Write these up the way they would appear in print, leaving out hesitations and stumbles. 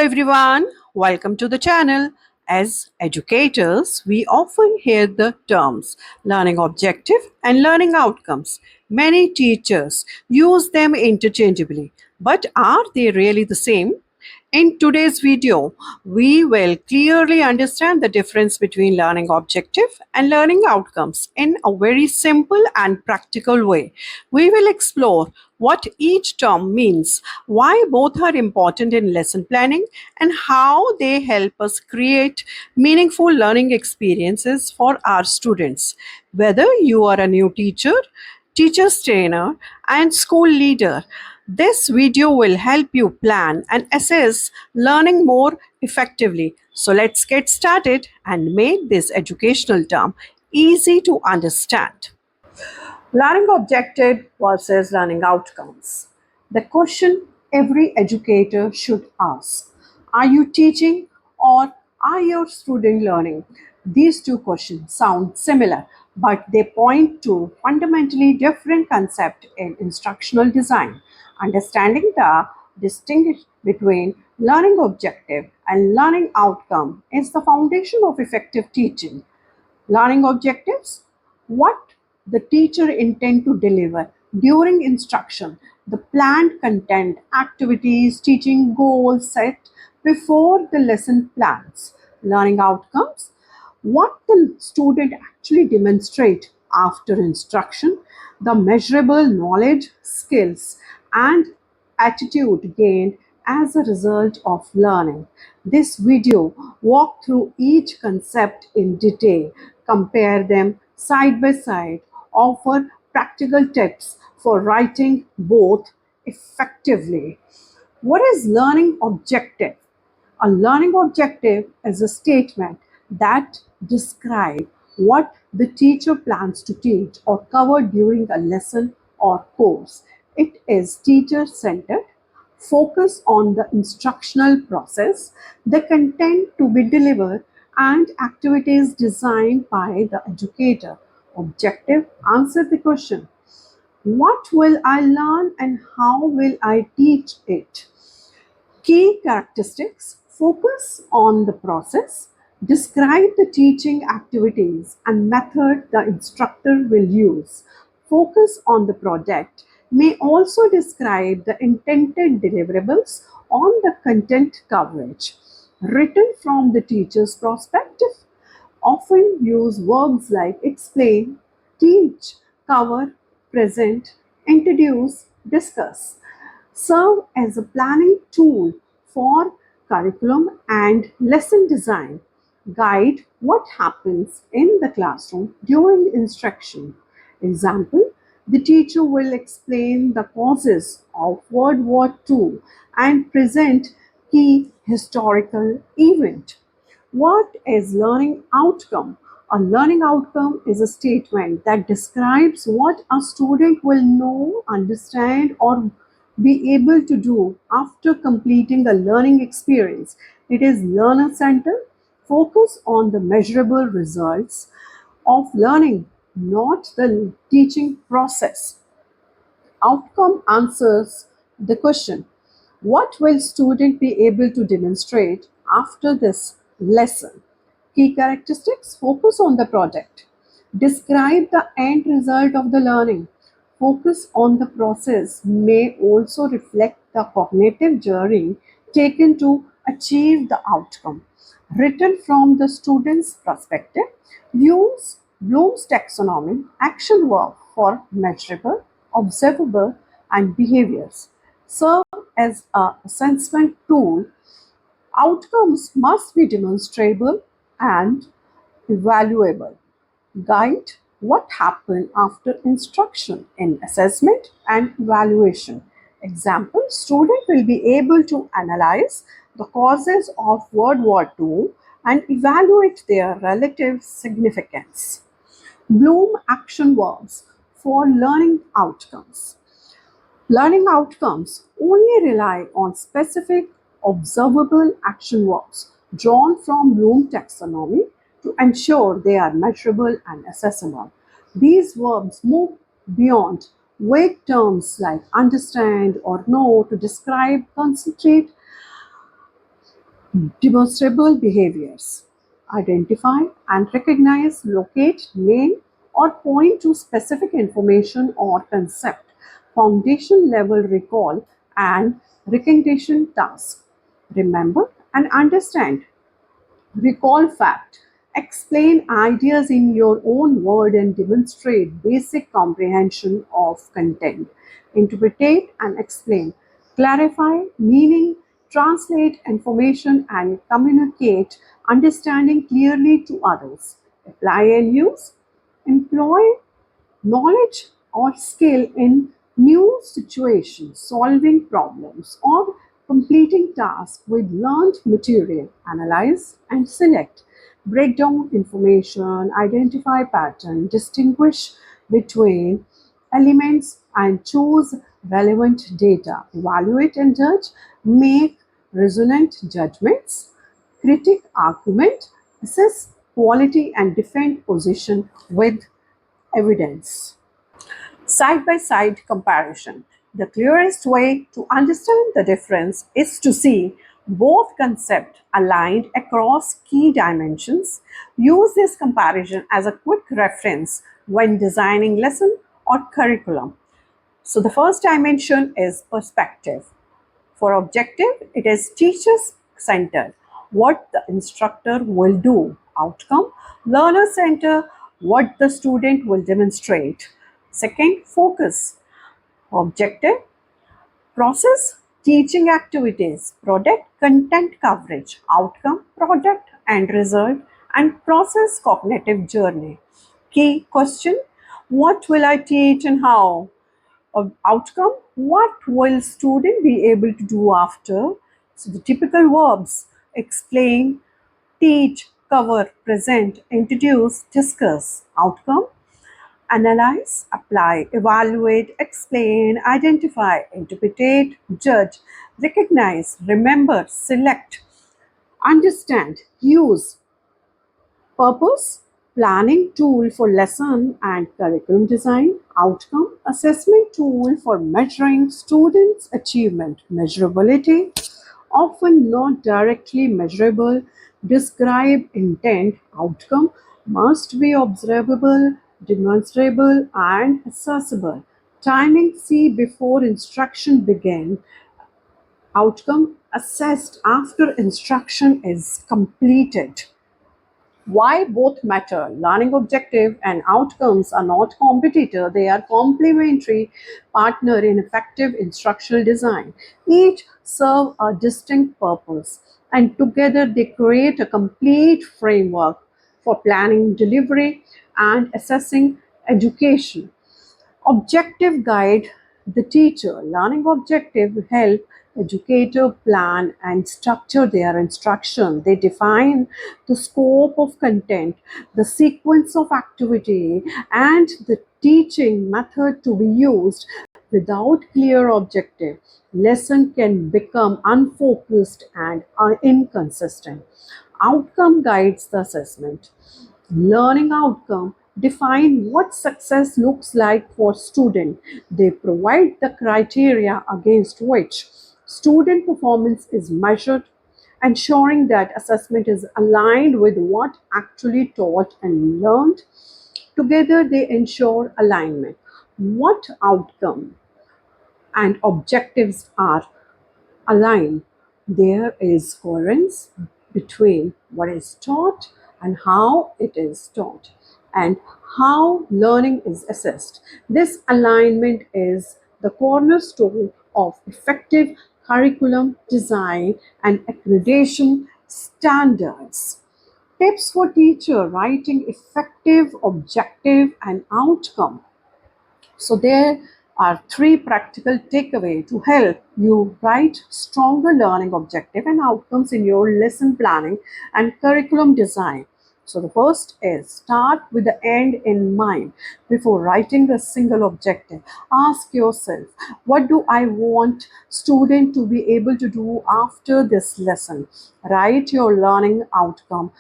Everyone, welcome to the channel. As educators, we often hear the terms learning objective and learning outcomes. Many teachers use them interchangeably, but are they really the same? In today's video, we will clearly understand the difference between learning objective and learning outcomes in a very simple and practical way. We will explore what each term means, why both are important in lesson planning, and how they help us create meaningful learning experiences for our students. Whether you are a new teacher, teacher's trainer, and school leader, this video will help you plan and assess learning more effectively. So let's get started and make this educational term easy to understand. Learning objective versus learning outcomes. The question every educator should ask: are you teaching or are your student learning? These two questions sound similar, but they point to fundamentally different concepts in instructional design. Understanding the distinction between learning objective and learning outcome is the foundation of effective teaching. Learning objectives: what the teacher intend to deliver during instruction, the planned content, activities, teaching goals set before the lesson plans. Learning outcomes: what the student actually demonstrate after instruction, the measurable knowledge, skills, and attitude gained as a result of learning. This video walk through each concept in detail, compare them side by side, offer practical tips for writing both effectively. What is learning objective? A learning objective is a statement that describes what the teacher plans to teach or cover during a lesson or course. It is teacher centered, focus on the instructional process, the content to be delivered, and activities designed by the educator. Objective: answer the question: what will I learn and how will I teach it? Key characteristics: focus on the process, describe the teaching activities and method the instructor will use. Focus on the project may also describe the intended deliverables on the content coverage. Written from the teacher's perspective, often use verbs like explain, teach, cover, present, introduce, discuss. Serve as a planning tool for curriculum and lesson design. Guide what happens in the classroom during instruction. Example: the teacher will explain the causes of World War II and present key historical event. What is learning outcome? A learning outcome is a statement that describes what a student will know, understand, or be able to do after completing a learning experience. It is learner centered, focus on the measurable results of learning, not the teaching process. Outcome answers the question: what will student be able to demonstrate after this lesson? Key characteristics: focus on the project, describe the end result of the learning. Focus on the process may also reflect the cognitive journey taken to achieve the outcome. Written from the student's perspective, use Bloom's taxonomy action verb for measurable, observable, and behaviors. Serve as a assessment tool. Outcomes must be demonstrable and evaluable. Guide what happened after instruction in assessment and evaluation. Example: student will be able to analyze the causes of World War II and evaluate their relative significance. Bloom action verbs for learning outcomes. Learning outcomes only rely on specific observable action verbs drawn from Bloom taxonomy to ensure they are measurable and accessible. These verbs move beyond vague terms like understand or know to describe, concentrate, Demonstrable behaviors. Identify and recognize, locate, name, or point to specific information or concept. Foundation level recall and recognition task. Remember and understand. Recall fact. Explain ideas in your own word and demonstrate basic comprehension of content. Interpret and explain. Clarify meaning, translate information, and communicate understanding clearly to others. Apply and use. Employ knowledge or skill in new situations, solving problems, or completing tasks with learned material. Analyze and select. Break down information, identify pattern, distinguish between elements, and choose relevant data. Evaluate and judge. Make resonant judgments. Critique argument. Assess quality and defend position with evidence. Side by side comparison. The clearest way to understand the difference is to see both concepts aligned across key dimensions. Use this comparison as a quick reference when designing lesson or curriculum. So the first dimension is perspective. For objective, it is teachers centered, what the instructor will do. Outcome, learner center, what the student will demonstrate. Second, focus. Objective, process, teaching activities. Product, content coverage. Outcome, product and result. And process, cognitive journey. Key question, what will I teach and how? Outcome, what will student be able to do after? So the typical verbs: explain, teach, cover, present, introduce, discuss. Outcome, analyze, apply, evaluate, explain, identify, interpret, judge, recognize, remember, select, understand, use. Purpose, planning tool for lesson and curriculum design. Outcome, assessment tool for measuring students' achievement. Measurability, often not directly measurable. Describe intent. Outcome, must be observable, demonstrable, and accessible. Timing, see before instruction begin. Outcome, assessed after instruction is completed. Why both matter? Learning objective and outcomes are not competitor, they are complementary partner in effective instructional design. Each serve a distinct purpose and together they create a complete framework for planning delivery and assessing education. Objective guide the teacher. Learning objective help educator plan and structure their instruction. They define the scope of content, the sequence of activity, and the teaching method to be used. Without clear objective, lesson can become unfocused and inconsistent. Outcome guides the assessment. Learning outcome define what success looks like for student. They provide the criteria against which student performance is measured, ensuring that assessment is aligned with what actually taught and learned. Together they ensure alignment. What outcome and objectives are aligned, there is coherence between what is taught and how it is taught and how learning is assessed. This alignment is the cornerstone of effective curriculum design and accreditation standards. Tips for teacher writing effective, objective, and outcome. So there are three practical takeaways to help you write stronger learning objective and outcomes in your lesson planning and curriculum design. So the first is start with the end in mind before writing a single objective. Ask yourself, what do I want student to be able to do after this lesson? Write your learning outcome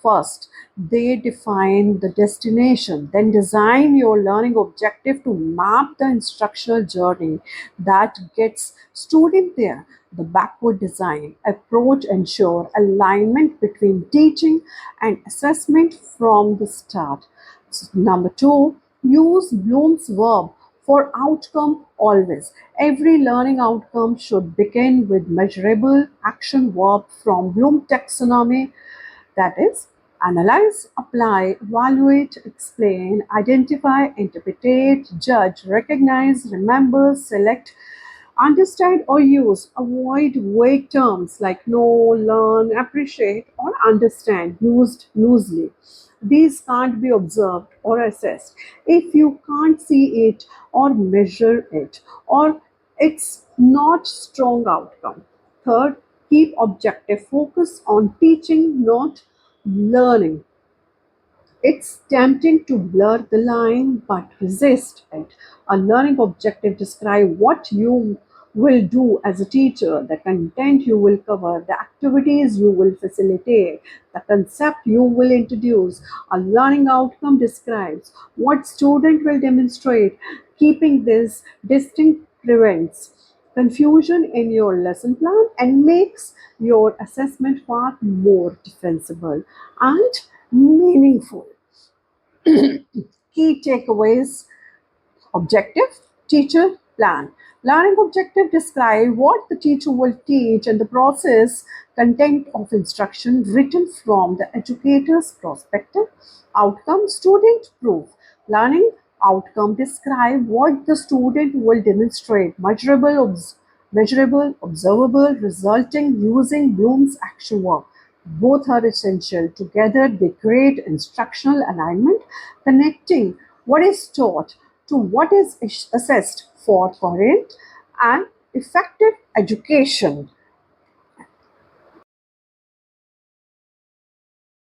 first. They define the destination, then design your learning objective to map the instructional journey that gets student there. The backward design approach ensure alignment between teaching and assessment from the start. Number two, use Bloom's verb for outcome always. Every learning outcome should begin with measurable action verb from Bloom taxonomy, that is, analyze, apply, evaluate, explain, identify, interpret, judge, recognize, remember, select, understand or use. Avoid vague terms like know, learn, appreciate, or understand used loosely. These can't be observed or assessed if you can't see it or measure it, or it's not strong outcome. Third, keep objective focus on teaching, not learning. It's tempting to blur the line, but resist it. A learning objective describes what you will do as a teacher, the content you will cover, the activities you will facilitate, the concept you will introduce. A learning outcome describes what student will demonstrate. Keeping this distinct prevents confusion in your lesson plan and makes your assessment far more defensible and meaningful. Key takeaways: objective, teacher, plan. Learning objective describe what the teacher will teach and the process content of instruction written from the educator's perspective. Outcome, student proof. Learning outcome describe what the student will demonstrate, measurable, observable, resulting using Bloom's action work. Both are essential. Together, they create instructional alignment, connecting what is taught to what is assessed for coherent and effective education.